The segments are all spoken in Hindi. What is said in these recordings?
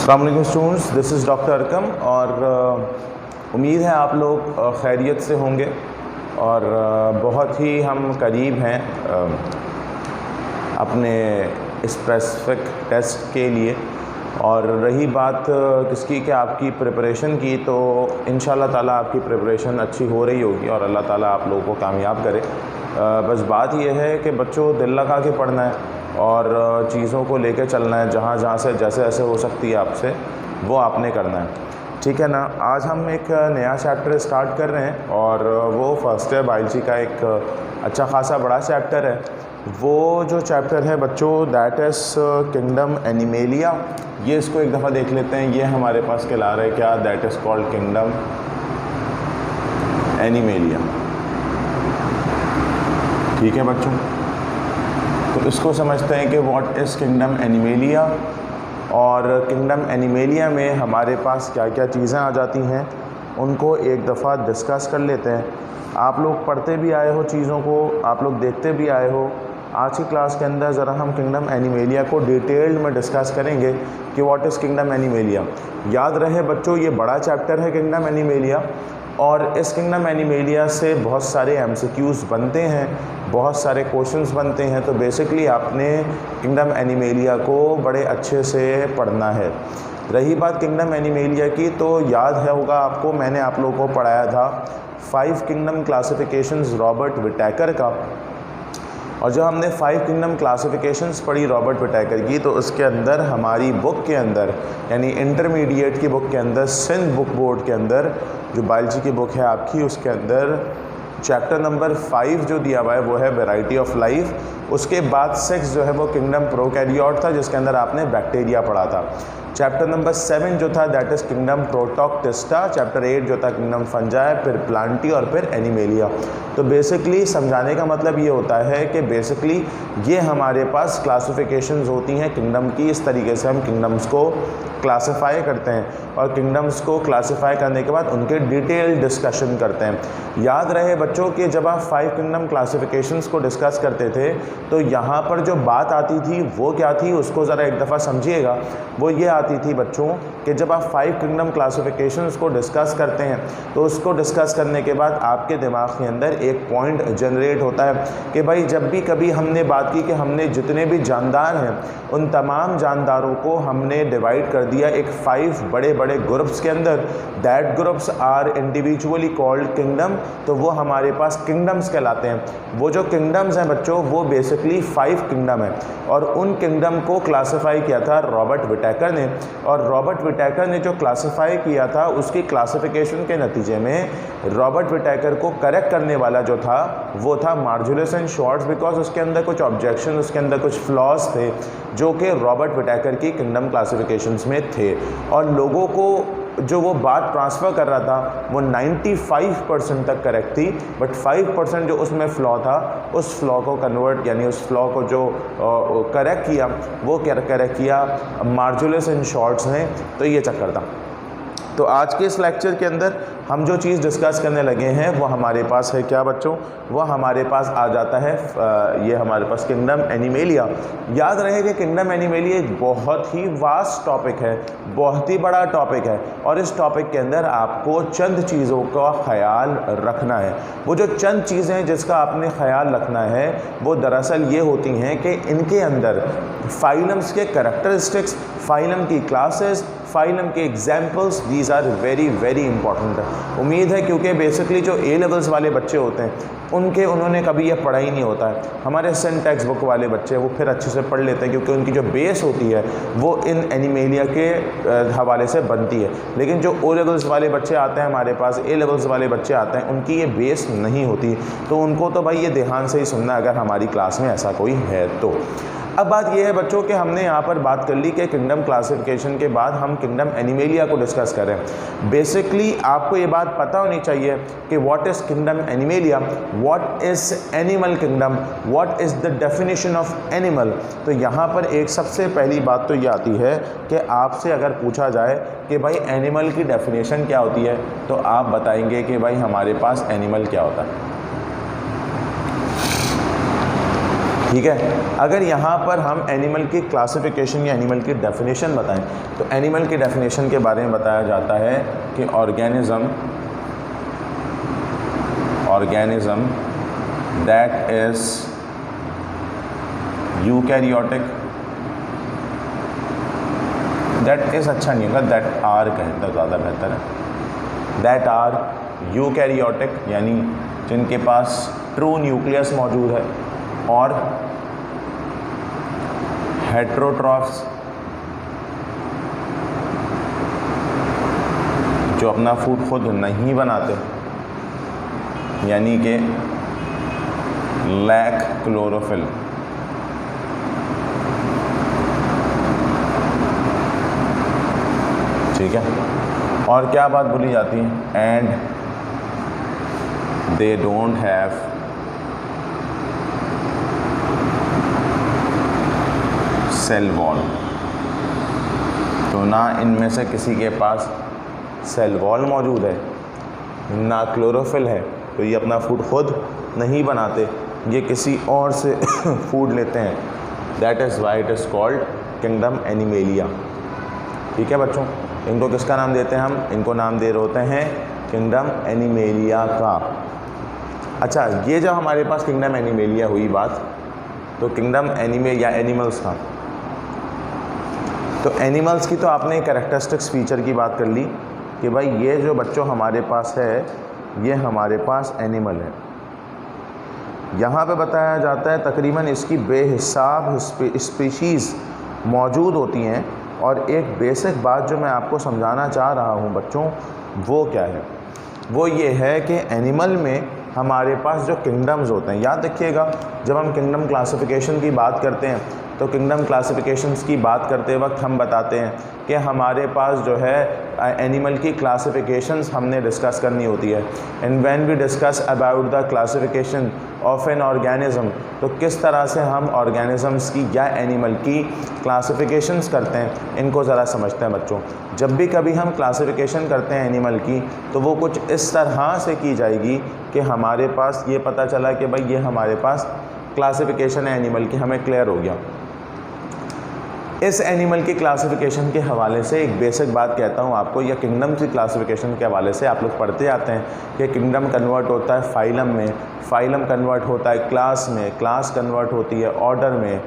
अस्सलाम वालेकुम students, this is doctor Arkham और उम्मीद है आप लोग खैरियत से होंगे और बहुत ही हम करीब हैं अपने स्पेसिफिक टेस्ट के लिए। और रही बात किसकी कि आपकी प्रिपरेशन की, तो इंशाल्लाह ताला आपकी प्रिपरेशन अच्छी हो रही होगी और अल्लाह ताला आप लोगों को कामयाब करे। बस बात यह है कि बच्चों दिल लगा के पढ़ना है और चीज़ों को लेके चलना है, जहाँ जहाँ से जैसे जैसे हो सकती है आपसे वो आपने करना है, ठीक है ना। आज हम एक नया चैप्टर स्टार्ट कर रहे हैं और वो फर्स्ट है बायोलॉजी का, एक अच्छा खासा बड़ा चैप्टर है। वो जो चैप्टर है बच्चों दैट इज़ किंगडम एनिमेलिया। ये इसको एक दफ़ा देख लेते हैं। ये हमारे पास कहला रहा है क्या, that is called kingdom animalia, ठीक है बच्चों। तो इसको समझते हैं कि व्हाट इज़ किंगडम एनिमेलिया और किंगडम एनिमेलिया में हमारे पास क्या क्या चीज़ें आ जाती हैं, उनको एक दफ़ा डिस्कस कर लेते हैं। आप लोग पढ़ते भी आए हो चीज़ों को, आप लोग देखते भी आए हो। आज की क्लास के अंदर ज़रा हम किंगडम एनिमेलिया को डिटेल्ड में डिस्कस करेंगे कि व्हाट इज़ किंगडम एनिमेलिया। याद रहे बच्चों, ये बड़ा चैप्टर है किंगडम एनिमेलिया और इस किंगडम एनिमेलिया से बहुत सारे एमसीक्यूज़ बनते हैं, बहुत सारे क्वेश्चंस बनते हैं। तो बेसिकली आपने किंगडम एनिमेलिया को बड़े अच्छे से पढ़ना है। रही बात किंगडम एनिमेलिया की, तो याद है होगा आपको, मैंने आप लोगों को पढ़ाया था 5 किंगडम क्लासिफिकेशंस रॉबर्ट विटैकर का। और जब हमने 5 किंगडम क्लासिफिकेशंस पढ़ी रॉबर्ट विटैकर की, तो उसके अंदर हमारी बुक के अंदर यानी इंटरमीडिएट की बुक के अंदर, सिंध बुक बोर्ड के अंदर जो बायोलॉजी की बुक है आपकी, उसके अंदर चैप्टर नंबर 5 जो दिया हुआ है वो है वैरायटी ऑफ लाइफ। उसके बाद 6 जो है वो किंगडम प्रोकैरियोट था, जिसके अंदर आपने बैक्टीरिया पढ़ा था। चैप्टर नंबर 7 जो था that is kingdom Protoctista. Chapter 8 जो था किंगडम फंजाई, फिर प्लांटी और फिर एनिमेलिया। तो बेसिकली समझाने का मतलब ये होता है कि बेसिकली ये हमारे पास क्लासिफिकेशंस होती हैं किंगडम की। इस तरीके से हम किंगडम्स को क्लासिफाई करते हैं और किंगडम्स को क्लासिफाई करने के बाद उनके डिटेल डिस्कशन करते हैं। याद रहे बच्चों कि जब आप 5 किंगडम क्लासिफिकेशंस को डिस्कस करते थे तो यहाँ पर जो बात आती थी वो क्या थी, उसको ज़रा एक दफ़ा समझिएगा। वो ये आती थी बच्चों कि जब आप 5 किंगडम क्लासिफिकेशंस को डिस्कस करते हैं तो उसको डिस्कस करने के बाद आपके दिमाग के अंदर एक पॉइंट जनरेट होता है कि भाई जब भी कभी हमने बात की कि हमने जितने भी जानदार हैं उन तमाम जानदारों को हमने डिवाइड कर दिया एक 5 बड़े बड़े ग्रुप्स के अंदर। That groups are individually called kingdom. तो वो हमारे पास किंगडम्स कहलाते हैं। वो जो किंगडम्स हैं बच्चों वो बेसिकली 5 किंगडम है और उन किंगडम को क्लासिफाई किया था रॉबर्ट विटैकर ने। और रॉबर्ट विटैकर ने जो क्लासिफाई किया था उसकी क्लासिफिकेशन के नतीजे में रॉबर्ट विटैकर को करेक्ट करने वाला जो था वो था मार्जुलिस एंड शॉर्ट्स, बिकॉज उसके अंदर कुछ ऑब्जेक्शन, उसके अंदर कुछ फ्लॉज थे जो कि रॉबर्ट विटैकर की किंगडम क्लासिफिकेशंस में थे। और लोगों को जो वो बात ट्रांसफ़र कर रहा था वो 95% तक करेक्ट थी, बट 5% जो उसमें फ़्लॉ था उस फ्लॉ को कन्वर्ट यानी उस फ्लॉ को जो करेक्ट किया वो करेक्ट किया मार्जुलिस एंड शॉर्ट्स ने। तो ये चक्कर था। तो आज के इस लेक्चर के अंदर हम जो चीज़ डिस्कस करने लगे हैं वो हमारे पास है क्या बच्चों, वो हमारे पास आ जाता है ये हमारे पास किंगडम एनिमेलिया। याद रहे कि किंगडम एनिमेलिया एक बहुत ही वास्ट टॉपिक है, बहुत ही बड़ा टॉपिक है और इस टॉपिक के अंदर आपको चंद चीज़ों का ख्याल रखना है। वो जो चंद चीज़ें हैं जिसका आपने ख्याल रखना है वो दरअसल ये होती हैं कि इनके अंदर फाइलम्स के कैरेक्टरिस्टिक्स, फाइलम की क्लासेस, फाइलम के examples, these are very very important. उम्मीद है क्योंकि बेसिकली जो ए लेवल्स वाले बच्चे होते हैं उन्होंने कभी ये पढ़ा ही नहीं होता है। हमारे सेंट टेक्स्ट बुक वाले बच्चे वो फिर अच्छे से पढ़ लेते हैं क्योंकि उनकी जो बेस होती है वो इन एनिमेलिया के हवाले से बनती है। लेकिन जो ओ लेवल्स वाले बच्चे आते हैं हमारे पास, ए लेवल्स वाले बच्चे आते हैं, उनकी ये बेस नहीं होती, तो उनको तो भाई ये ध्यान से ही सुनना अगर हमारी क्लास में ऐसा कोई है तो। अब बात यह है बच्चों कि हमने यहाँ पर बात कर ली कि किंगडम क्लासिफिकेशन के बाद हम किंगडम एनिमेलिया को डिस्कस करें। बेसिकली आपको ये बात पता होनी चाहिए कि what is kingdom animalia, what is animal kingdom, what is the definition of animal. तो यहाँ पर एक सबसे पहली बात तो ये आती है कि आपसे अगर पूछा जाए कि भाई एनिमल की डेफिनेशन क्या होती है, तो आप बताएंगे कि भाई हमारे पास एनिमल क्या होता है। ठीक है। अगर यहाँ पर हम एनिमल की क्लासिफिकेशन या एनिमल की डेफिनेशन बताएं तो एनिमल की डेफिनेशन के बारे में बताया जाता है कि organism that is eukaryotic, that is अच्छा नहीं होगा, दैट आर कहें तो ज़्यादा बेहतर है। दैट आर यूकैरियोटिक यानी जिनके पास ट्रू न्यूक्लियस मौजूद है, और हेट्रोट्रॉफ्स जो अपना फूड खुद नहीं बनाते, यानी कि लैक क्लोरोफिल। ठीक है। और क्या बात बोली जाती है, and they don't have cell wall. तो ना इनमें से किसी के पास सेल वॉल मौजूद है, ना क्लोरोफिल है, तो ये अपना फूड खुद नहीं बनाते, ये किसी और से फूड लेते हैं। That is why it is called kingdom animalia. ठीक है बच्चों, इनको किसका नाम देते हैं हम? इनको नाम दे रहे होते हैं किंगडम एनिमेलिया का। अच्छा, ये जब हमारे पास किंगडम एनिमेलिया हुई बात, तो किंगडम या एनिमल्स का, तो एनिमल्स की तो आपने कैरेक्टरिस्टिक्स फीचर की बात कर ली कि भाई ये जो बच्चों हमारे पास है, ये हमारे पास एनिमल है। यहाँ पे बताया जाता है तकरीबन इसकी बेहिसाब स्पीशीज़ मौजूद होती हैं, और एक बेसिक बात जो मैं आपको समझाना चाह रहा हूँ बच्चों, वो क्या है? वो ये है कि एनिमल में हमारे पास जो किंगडम्स होते हैं, याद रखिएगा जब हम किंगडम क्लासिफिकेशन की बात करते हैं तो किंगडम क्लासिफिकेशंस की बात करते वक्त हम बताते हैं कि हमारे पास जो है एनिमल की क्लासिफिकेशंस हमने डिस्कस करनी होती है। And when we discuss about the classification of an organism, तो किस तरह से हम ऑर्गेनिजम्स की या एनिमल की क्लासिफिकेशंस करते हैं, इनको ज़रा समझते हैं बच्चों। जब भी कभी हम क्लासिफिकेशन करते हैं एनिमल की, तो वो कुछ इस तरह से की जाएगी कि हमारे पास ये पता चला कि भाई ये हमारे पास क्लासिफिकेशन है एनिमल की, हमें क्लियर हो गया। इस एनिमल की क्लासिफिकेशन के हवाले से एक बेसिक बात कहता हूँ आपको, या किंगडम की क्लासिफिकेशन के हवाले से आप लोग पढ़ते आते हैं कि किंगडम कन्वर्ट होता है फाइलम में, फाइलम कन्वर्ट होता है क्लास में, क्लास कन्वर्ट होती है ऑर्डर में,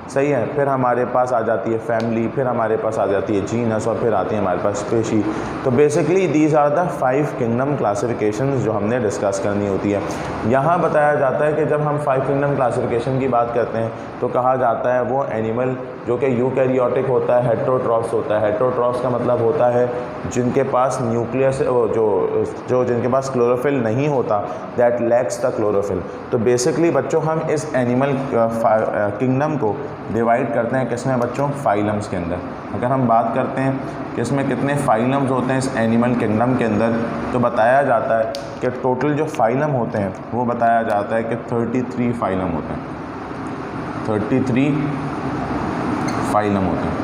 सही है। फिर हमारे पास आ जाती है फैमिली, फिर हमारे पास आ जाती है जीनस, और फिर आती है हमारे पास स्पेशी। तो basically these are the 5 kingdom classifications जो हमने डिस्कस करनी होती है। यहाँ बताया जाता है कि जब हम 5 किंगडम क्लासिफिकेशन की बात करते हैं तो कहा जाता है वो एनिमल जो कि यूकैरियोटिक होता है, हेट्रोट्रॉफ्स होता है। हेट्रोट्रॉफ्स का मतलब होता है जिनके पास न्यूक्लियस जो जिनके पास क्लोरोफिल नहीं होता, दैट लैक्स द क्लोरोफिल। तो बेसिकली बच्चों हम इस एनिमल किंगडम को डिवाइड करते हैं किसमें बच्चों? फाइलम्स के अंदर। अगर हम बात करते हैं कि इसमें कितने फाइलम्स होते हैं इस एनिमल किंगडम के अंदर, तो बताया जाता है कि टोटल जो फाइलम होते हैं वो बताया जाता है कि 33 फाइलम होते हैं। 33 फाइलम होते हैं,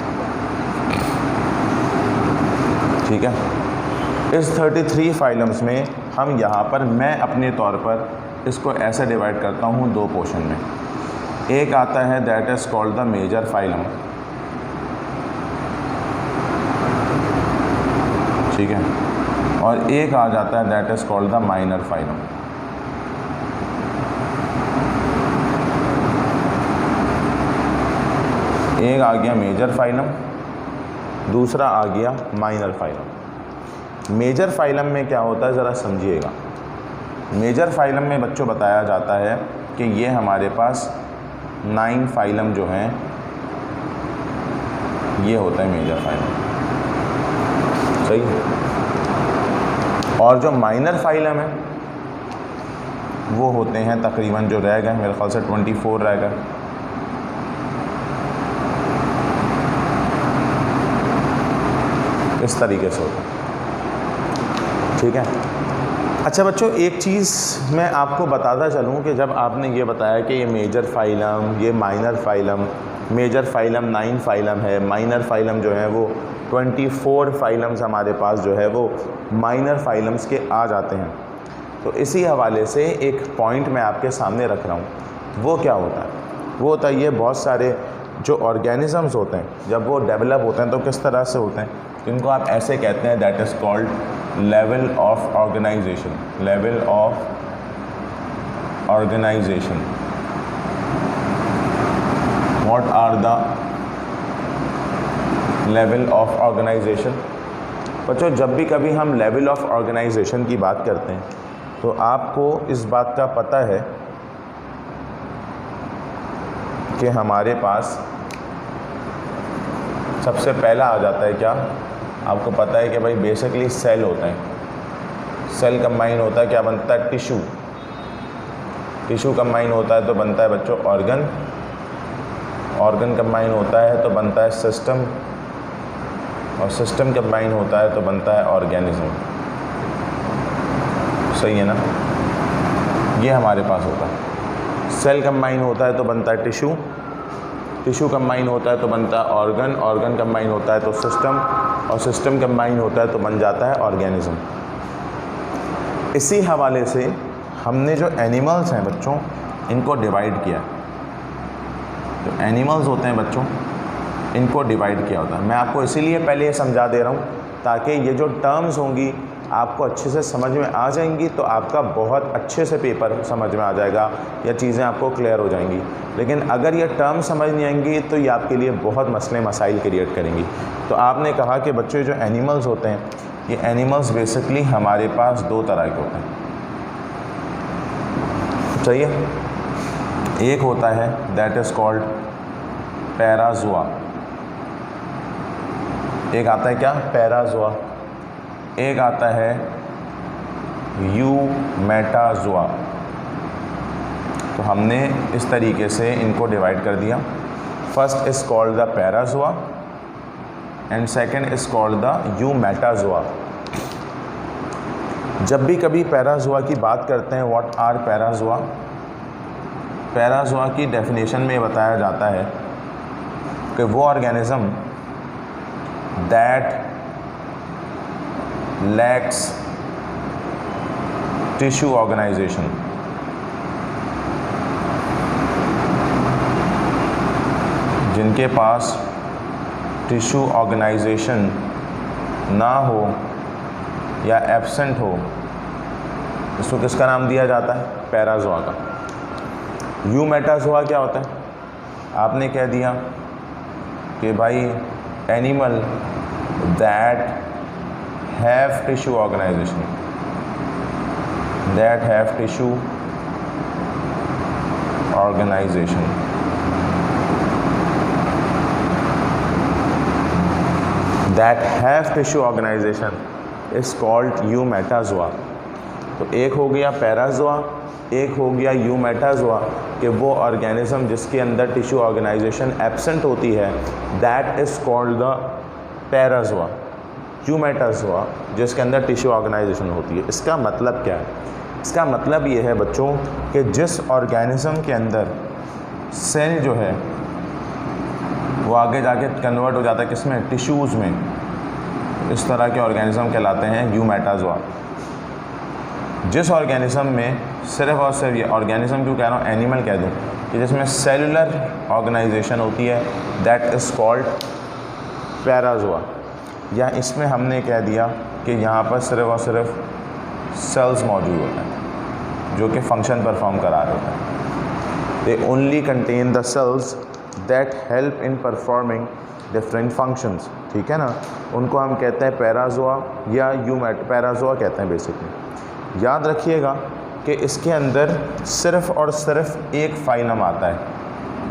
ठीक है। इस 33 फाइलम्स में हम यहाँ पर, मैं अपने तौर पर इसको ऐसे डिवाइड करता हूँ 2 पोर्शन में। एक आता है that is called the major phylum, ठीक है, और एक आ जाता है that is called the minor phylum. एक आ गया मेजर फाइलम, दूसरा आ गया माइनर फाइलम। मेजर फाइलम में क्या होता है ज़रा समझिएगा। मेजर फाइलम में बच्चों बताया जाता है कि ये हमारे पास 9 फाइलम जो हैं, ये होता है मेजर फाइलम, सही। और जो माइनर फाइलम है वो होते हैं तकरीबन, जो रह गए मेरे ख्याल से 24 रह गए। इस तरीके से होता है, ठीक है। अच्छा बच्चों, एक चीज़ मैं आपको बताता चलूँ कि जब आपने ये बताया कि ये मेजर फाइलम, ये minor phylum, major phylum 9 phylum है, माइनर फाइलम जो है वो 24 फाइलम्स हमारे पास जो है वो माइनर फाइलम्स के आ जाते हैं। तो इसी हवाले से एक पॉइंट मैं आपके सामने रख रहा हूँ, वो क्या होता है? वो होता है ये बहुत सारे जो ऑर्गेनिजम्स होते हैं जब वो डेवलप होते हैं तो किस तरह से होते हैं, इनको आप ऐसे कहते हैं, that is called level of organisation, level of organisation. What are the level of organisation? बच्चों जब भी कभी हम लेवल ऑफ ऑर्गेनाइजेशन की बात करते हैं तो आपको इस बात का पता है कि हमारे पास सबसे पहला आ जाता है क्या, आपको पता है कि भाई बेसिकली सेल होता है, सेल कंबाइन होता है, क्या बनता है, टिश्यू, टिश्यू कंबाइन होता है तो बनता है बच्चों ऑर्गन, ऑर्गन कंबाइन होता है तो बनता है सिस्टम, और सिस्टम कंबाइन होता है तो बनता है ऑर्गेनिज्म। सही है ना, ये हमारे पास होता है। सेल कंबाइन होता है तो बनता है टिश्यू, टिश्यू कंबाइन होता है तो बनता है ऑर्गन, ऑर्गन कंबाइन होता है तो सिस्टम, और सिस्टम कंबाइन होता है तो बन जाता है ऑर्गेनिज्म। इसी हवाले से हमने जो एनिमल्स हैं बच्चों इनको डिवाइड किया, जो एनिमल्स होते हैं बच्चों इनको डिवाइड किया होता है। मैं आपको इसीलिए पहले ये समझा दे रहा हूँ ताकि ये जो टर्म्स होंगी आपको अच्छे से समझ में आ जाएंगी तो आपका बहुत अच्छे से पेपर समझ में आ जाएगा, या चीज़ें आपको क्लियर हो जाएंगी। लेकिन अगर ये टर्म समझ नहीं आएंगी तो ये आपके लिए बहुत मसले मसाइल क्रिएट करेंगी। तो आपने कहा कि बच्चों जो एनिमल्स होते हैं ये एनिमल्स बेसिकली हमारे पास दो तरह के होते हैं, सही है। एक होता है दैट इज़ कॉल्ड पैराज़ोआ, एक आता है क्या, पैराज़ोआ, एक आता है यूमेटाज़ोआ। तो हमने इस तरीके से इनको डिवाइड कर दिया। First is called the parazoa and second is called the eumetazoa. जब भी कभी पैराज़ोआ की बात करते हैं, व्हाट आर पैराज़ोआ, पैराज़ोआ की डेफिनेशन में बताया जाता है कि वो organism that lacks tissue organization, जिनके पास टिश्यू ऑर्गेनाइजेशन ना हो या एब्सेंट हो, इसको किसका नाम दिया जाता है, पैराज़ोआ का। यूमेटाज़ोआ क्या होता है, आपने कह दिया कि भाई animal that have tissue organization, that have tissue organization, that have tissue organization is called यूमेटाज़ोआ। तो एक हो गया पैराज़ोआ, एक हो गया यूमेटाज़ोआ कि वो ऑर्गेनिज्म जिसके अंदर टिश्यू ऑर्गेनाइजेशन एब्सेंट होती है, दैट इज़ कॉल्ड द पैराज़ोआ। यूमेटाज़ोआ जिसके अंदर टिश्यू ऑर्गेनाइजेशन होती है। इसका मतलब क्या है, इसका मतलब ये है बच्चों कि जिस ऑर्गेनिज्म के अंदर सेल जो है वो आगे जाके कन्वर्ट हो जाता है किसमें, टिश्यूज़ में, इस तरह के ऑर्गेनिज्म कहलाते हैं यूमेटाज़ोआ। जिस ऑर्गेनिज्म में सिर्फ और सिर्फ, ये ऑर्गेनिज्म क्यों कह रहा हूँ, एनिमल कह दूँ, कि जिसमें सेलुलर ऑर्गेनाइजेशन होती है, दैट इज़ कॉल्ड पैराज़ोआ। या इसमें हमने कह दिया कि यहाँ पर सिर्फ और सिर्फ सेल्स मौजूद होते हैं जो कि फंक्शन परफॉर्म करा रहे होते हैं। They only contain the cells that help in performing different functions, ठीक है ना। उनको हम कहते हैं पैराज़ोआ या पैराज़ोआ कहते हैं बेसिकली। याद रखिएगा कि इसके अंदर सिर्फ और सिर्फ एक फाइलम आता है,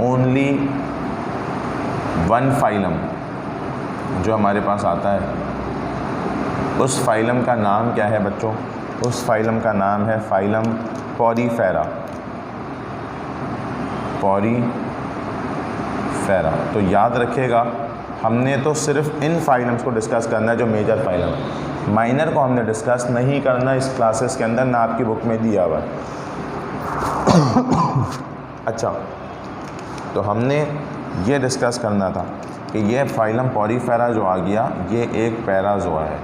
ओनली वन फाइलम जो हमारे पास आता है। उस फाइलम का नाम क्या है बच्चों, उस फाइलम का नाम है फाइलम पॉरीफेरा, पॉरीफेरा। तो याद रखिएगा हमने तो सिर्फ इन फाइलम्स को डिस्कस करना है जो मेजर फाइलम है, माइनर को हमने डिस्कस नहीं करना इस क्लासेस के अंदर, ना आपकी बुक में दिया हुआ है। अच्छा, तो हमने ये डिस्कस करना था कि ये फाइलम पॉरीफेरा जो आ गया ये एक पैराज़ोआ है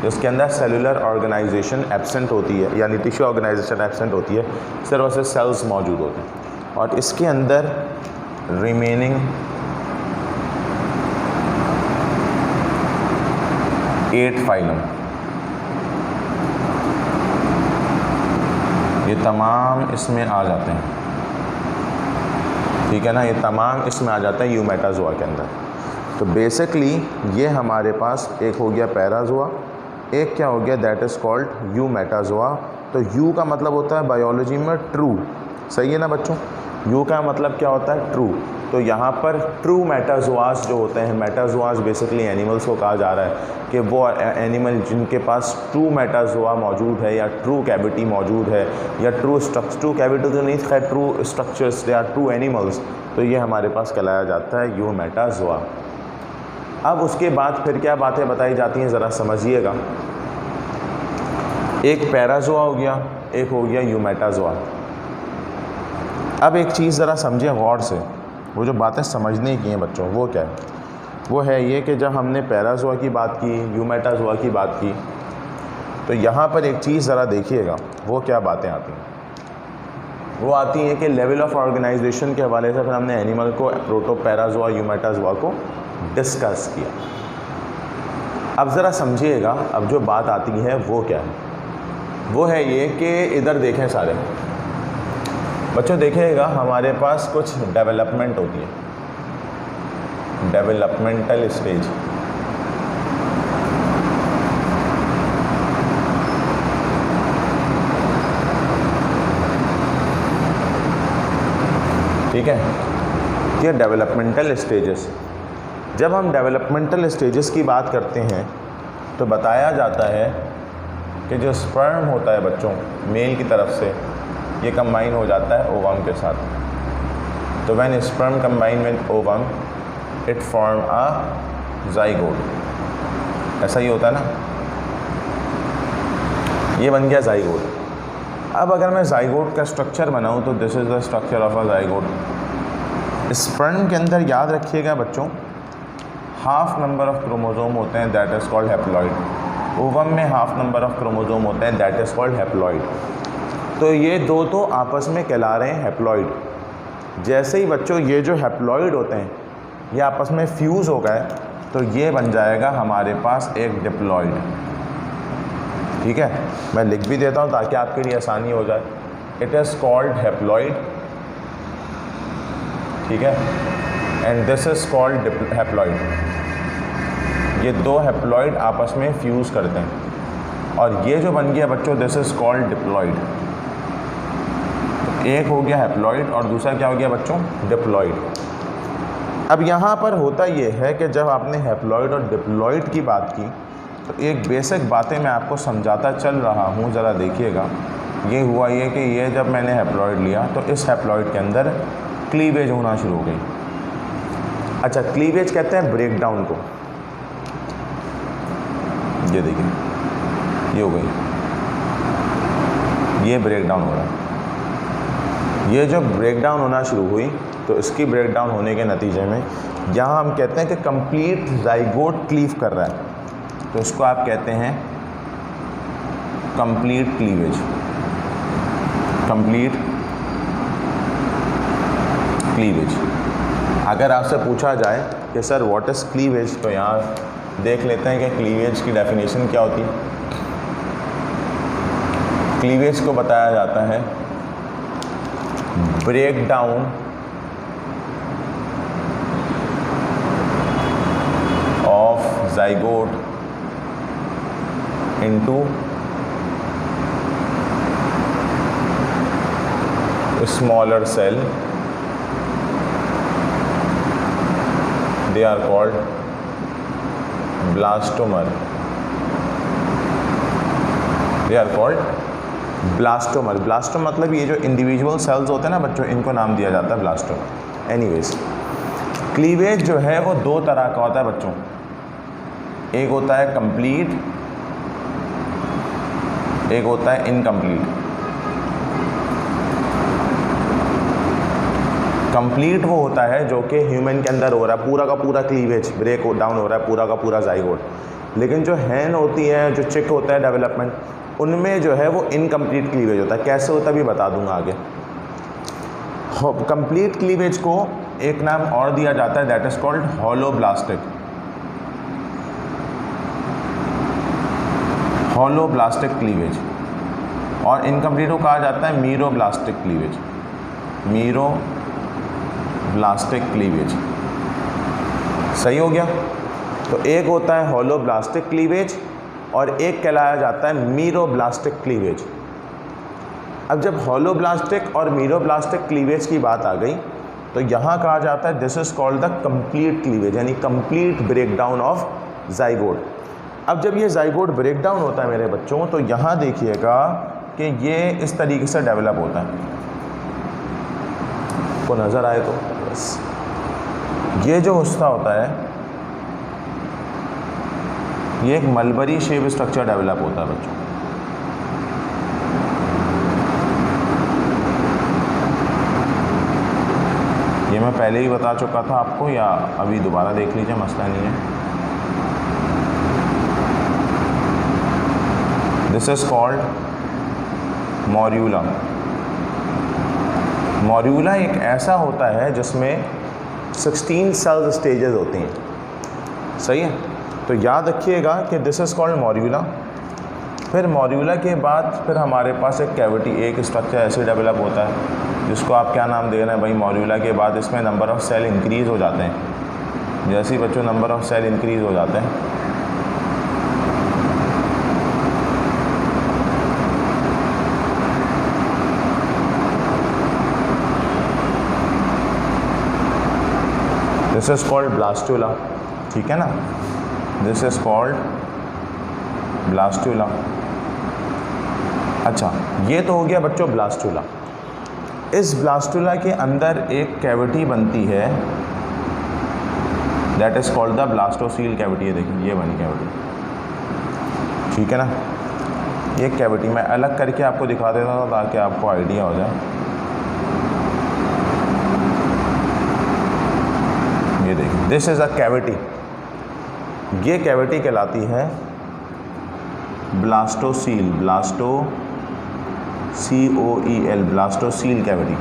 जिसके अंदर सेलुलर ऑर्गेनाइजेशन एब्सेंट होती है, यानी टिश्यू ऑर्गेनाइजेशन एब्सेंट होती है, सिर्फ और सिर्फ सेल्स मौजूद होते हैं। और इसके अंदर रिमेनिंग 8 फाइलम, ये तमाम इसमें आ जाते हैं, ठीक है ना, ये तमाम इसमें आ जाता है यूमेटाजोआ के अंदर। तो बेसिकली ये हमारे पास एक हो गया पैराजोआ, एक क्या हो गया, दैट इज़ कॉल्ड यूमेटाजोआ। तो यू का मतलब होता है बायोलॉजी में ट्रू, सही है ना बच्चों, यू का मतलब क्या होता है, ट्रू। तो यहाँ पर ट्रू मेटाजोआस जो होते हैं, मेटाजोआस बेसिकली एनिमल्स को कहा जा रहा है कि वो एनिमल जिनके पास ट्रू मेटाजोआ मौजूद है या ट्रू कैविटी मौजूद है या ट्रू कैविटी तो नहीं है, true structures, they are true animals, तो ये हमारे पास कहलाया जाता है यूमेटाजोआ। अब उसके बाद फिर क्या बातें बताई जाती हैं ज़रा समझिएगा। एक पैराजोआ हो गया, एक हो गया यूमेटाजोआ। अब एक चीज़ ज़रा समझिए गौर से, वो जो बातें समझने की हैं बच्चों, वो क्या है, वो है ये कि जब हमने पैराजोआ की बात की, यूमेटाजोआ की बात की, तो यहाँ पर एक चीज़ ज़रा देखिएगा, वो क्या बातें आती हैं। वो आती हैं कि लेवल ऑफ ऑर्गेनाइजेशन के हवाले से फिर हमने एनिमल को प्रोटोपैराजोआ यूमेटाजोआ को डिस्कस किया। अब ज़रा समझिएगा, अब जो बात आती है वो क्या है, वो है ये कि इधर देखें सारे बच्चों, देखिएगा हमारे पास कुछ डेवलपमेंट होती है, डेवलपमेंटल स्टेज। ठीक है, ये डेवलपमेंटल स्टेजेस। जब हम डेवलपमेंटल स्टेजेस की बात करते हैं तो बताया जाता है कि जो स्पर्म होता है बच्चों मेल की तरफ से, ये कंबाइन हो जाता है ओवम के साथ। तो when sperm combine with ovum it form a zygote, ऐसा ही होता है ना, ये बन गया ज़ाइगोट। अब अगर मैं ज़ाइगोट का स्ट्रक्चर बनाऊं तो this is the structure of a zygote. Sperm के अंदर याद रखिएगा बच्चों, हाफ नंबर ऑफ क्रोमोसोम होते हैं, that is called haploid. Ovum में हाफ नंबर ऑफ क्रोमोसोम होते हैं, दैट इज़ कॉल्ड हैप्लॉइड। तो ये दो तो आपस में कहला रहे हैं हैप्लॉइड। जैसे ही बच्चों ये जो हैप्लॉइड होते हैं ये आपस में फ्यूज़ हो गए तो ये बन जाएगा हमारे पास एक डिप्लॉइड। ठीक है, मैं लिख भी देता हूँ ताकि आपके लिए आसानी हो जाए। इट इज़ कॉल्ड हैप्लॉइड, ठीक है, and this is called haploid. ये दो हैप्लॉइड आपस में फ्यूज़ करते हैं और ये जो बन गया बच्चों दिस इज़ कॉल्ड डिप्लॉइड। एक हो गया हैप्लॉइड और दूसरा क्या हो गया बच्चों, डिप्लॉइड। अब यहाँ पर होता ये है कि जब आपने हैप्लॉइड और डिप्लॉइड की बात की तो एक बेसिक बातें मैं आपको समझाता चल रहा हूँ, ज़रा देखिएगा। ये हुआ ये कि ये जब मैंने हैप्लॉइड लिया तो इस हैप्लॉइड के अंदर क्लीवेज होना शुरू हो गई। अच्छा, क्लीवेज कहते हैं ब्रेक डाउन को। ये देखिए ये हो गई, ये ब्रेक डाउन हो रहा है। ये जो ब्रेक डाउन होना शुरू हुई तो इसकी ब्रेक डाउन होने के नतीजे में यहाँ हम कहते हैं कि कंप्लीट ज़ाइगोट क्लीव कर रहा है, तो इसको आप कहते हैं कंप्लीट क्लीवेज। Complete cleavage. अगर आपसे पूछा जाए कि सर व्हाट इज़ क्लीवेज, तो यहाँ देख लेते हैं कि क्लीवेज की डेफिनेशन क्या होती है। क्लीवेज को बताया जाता है break down of zygote into smaller cell, they are called blastomer. They are called blastomer. Blastomere मतलब ये जो इंडिविजुअल सेल्स होते हैं ना बच्चों, इनको नाम दिया जाता है ब्लास्टोमर। एनीवेज, क्लीवेज जो है वो दो तरह का होता है बच्चों। एक होता है कंप्लीट, एक होता है इनकम्प्लीट। कंप्लीट वो होता है जो कि ह्यूमन के अंदर हो रहा है, पूरा का पूरा क्लीवेज ब्रेक डाउन हो रहा है, पूरा का पूरा ज़ाइगोट। लेकिन जो हैन होती है, जो चिक होता है डेवलपमेंट, उनमें जो है वो इनकम्प्लीट क्लीवेज होता है। कैसे होता है भी बता दूंगा आगे। कंप्लीट क्लीवेज को एक नाम और दिया जाता है, that is called holoblastic. Holoblastic cleavage. और इनकम्प्लीट को कहा जाता है मीरोब्लास्टिक क्लीवेज। मीरोब्लास्टिक क्लीवेज, सही हो गया। तो एक होता है होलोब्लास्टिक क्लीवेज और एक कहलाया जाता है मीरोब्लास्टिक क्लीवेज। अब जब होलोब्लास्टिक और मीरोब्लास्टिक क्लीवेज की बात आ गई तो यहाँ कहा जाता है this is called the complete cleavage, यानी कंप्लीट ब्रेकडाउन ऑफ जाइगोट। अब जब ये जाइगोट ब्रेकडाउन होता है मेरे बच्चों, तो यहाँ देखिएगा कि ये इस तरीके से डेवलप होता है, को नज़र आए तो बस। ये जो हिस्सा होता है ये एक मलबरी शेप स्ट्रक्चर डेवलप होता है बच्चों। ये मैं पहले ही बता चुका था आपको, या अभी दोबारा देख लीजिए, मसला नहीं है। This is called morula. Morula एक ऐसा होता है जिसमें 16 सेल स्टेजेस होती हैं, सही है। तो याद रखिएगा कि दिस इज कॉल्ड मॉर्यूला। फिर मॉर्यूला के बाद फिर हमारे पास एक कैविटी, एक स्ट्रक्चर ऐसे डेवलप होता है जिसको आप क्या नाम दे रहे हैं भाई, मॉर्यूला के बाद इसमें नंबर ऑफ़ सेल इंक्रीज़ हो जाते हैं। जैसे ही बच्चों नंबर ऑफ़ सेल इंक्रीज़ हो जाते हैं, दिस इज कॉल्ड ब्लास्टुला, ठीक है ना। This is called blastula. अच्छा, ये तो हो गया बच्चों ब्लास्टुला। इस ब्लास्टुला के अंदर एक कैविटी बनती है, that is called the blastocoel cavity. ये देखिए, ये बनी कैविटी, ठीक है ना। ये कैविटी मैं अलग करके आपको दिखा देता हूँ ताकि आपको आइडिया हो जाए। ये देखिए, दिस इज अ कैविटी। ये कैविटी कहलाती है ब्लास्टोसील, COEL, ब्लास्टोसील कैविटी।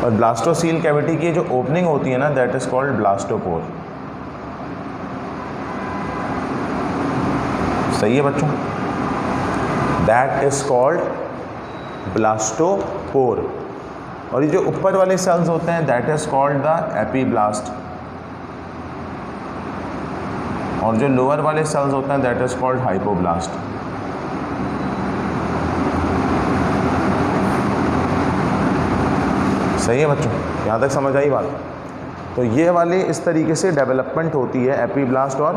और ब्लास्टोसील कैविटी की जो ओपनिंग होती है ना, दैट इज कॉल्ड ब्लास्टोपोर। सही है बच्चों, दैट इज कॉल्ड ब्लास्टोपोर। और ये जो ऊपर वाले सेल्स होते हैं that is called the epiblast, और जो लोअर वाले सेल्स होते हैं दैट इज कॉल्ड हाइपोब्लास्ट। सही है बच्चों, यहाँ तक समझ आई बात। तो ये वाली इस तरीके से डेवलपमेंट होती है एपीब्लास्ट और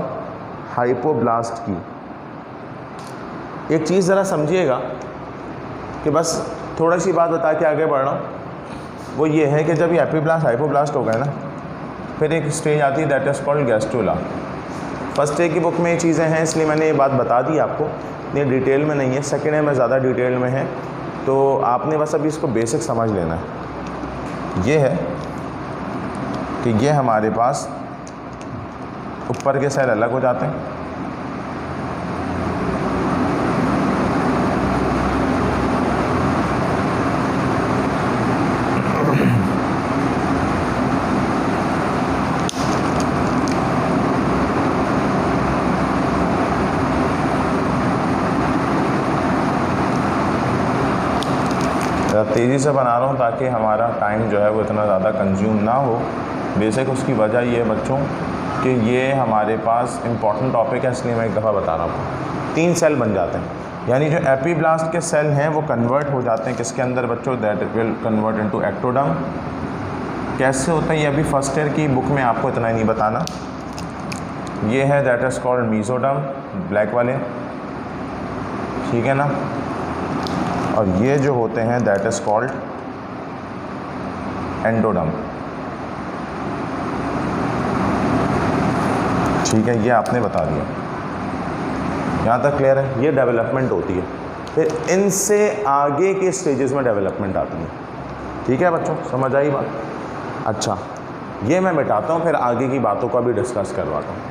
हाइपोब्लास्ट की। एक चीज़ ज़रा समझिएगा कि बस थोड़ी सी बात बता के आगे बढ़ रहा हूँ, वो ये है कि जब ये एपीब्लास्ट हाइपोब्लास्ट हो गए ना, फिर एक स्टेज आती है that is called gastrula. First year की बुक में ये चीज़ें हैं इसलिए मैंने ये बात बता दी आपको, ये डिटेल में नहीं है। सेकेंड ईयर में ज़्यादा डिटेल में है, तो आपने बस अभी इसको बेसिक समझ लेना है। ये है कि ये हमारे पास ऊपर के सेल अलग हो जाते हैं, तेज़ी से बना रहा हूँ ताकि हमारा टाइम जो है वो इतना ज़्यादा कंज्यूम ना हो। बेसिक उसकी वजह ये है बच्चों कि ये हमारे पास इम्पॉर्टेंट टॉपिक है, इसलिए मैं एक दफ़ा बता रहा हूँ। 3 सेल बन जाते हैं, यानी जो एपीब्लास्ट के सेल हैं वो कन्वर्ट हो जाते हैं किसके अंदर बच्चों, that will convert into ectoderm. कैसे होता है ये अभी फर्स्ट ईयर की बुक में आपको इतना ही नहीं बताना। ये है that is called mesoderm, black वाले, ठीक है ना। और ये जो होते हैं दैट इज़ कॉल्ड एंडोडर्म, ठीक है। ये आपने बता दिया, यहाँ तक क्लियर है। ये डेवलपमेंट होती है, फिर इनसे आगे के स्टेजेस में डेवलपमेंट आती है, ठीक है बच्चों, समझ आई बात। अच्छा, ये मैं मिटाता हूँ, फिर आगे की बातों का भी डिस्कस करवाता हूँ।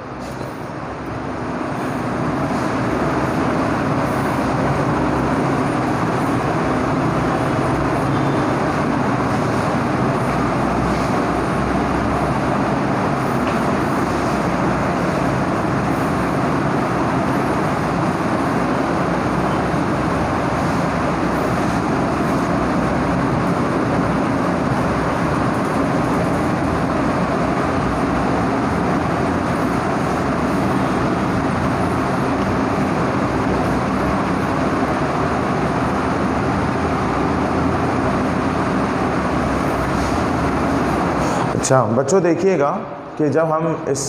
अच्छा बच्चों, देखिएगा कि जब हम इस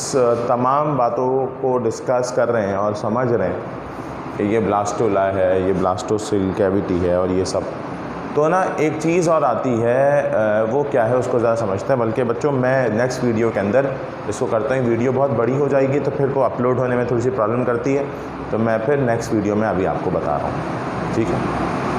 तमाम बातों को डिस्कस कर रहे हैं और समझ रहे हैं कि ये ब्लास्टोला है, ये ब्लास्टोसिल कैविटी है और ये सब, तो ना एक चीज़ और आती है, वो क्या है उसको ज़्यादा समझते हैं। बल्कि बच्चों मैं नेक्स्ट वीडियो के अंदर इसको करता हूँ। वीडियो बहुत बड़ी हो जाएगी तो फिर को अपलोड होने में थोड़ी सी प्रॉब्लम करती है, तो मैं फिर नेक्स्ट वीडियो में अभी आपको बता रहा हूँ, ठीक है।